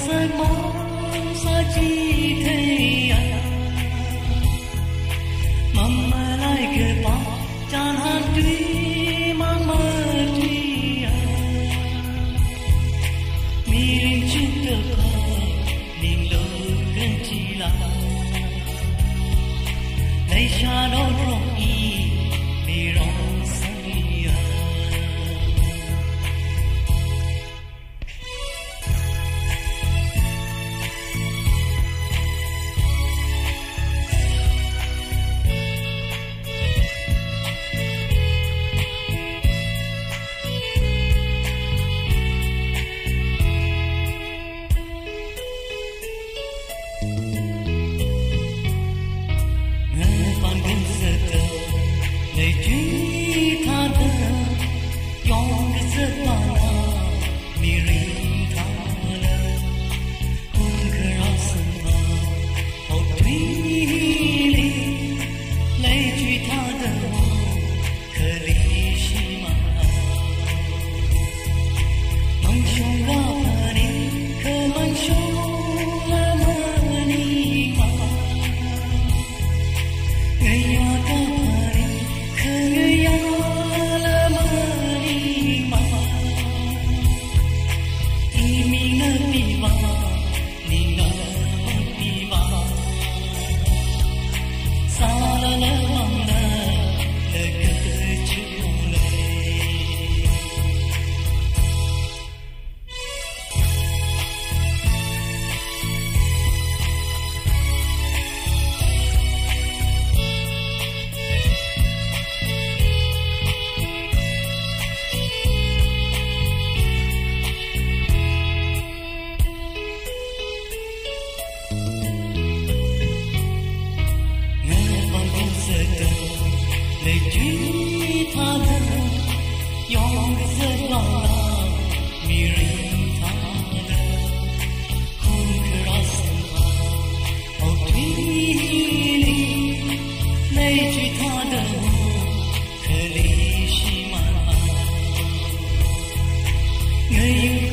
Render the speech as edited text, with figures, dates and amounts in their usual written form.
sợi mong xa chi thế à mama lại kề bao chan han tuy mama tuy à mirin chút được mình lâu gần chỉ là leishat đâu trong ý mi rong say à Ngapan kazat lấy truy tha đờ yong kazat bana mirin tha đờ kun kara sama au truy lấy truy tha đờ khali shima mang shong ga pani khờ mang shong la mani ma ngaya ka pani khaya la mani ma imi na pi ma ni na pi ma sa la la mang na le ke chu le Ngapan kazat lấy truy tha đờ yong kazat bana mirin tha đờ kun kara sama au truy lấy truy tha đờ khali shima ngayu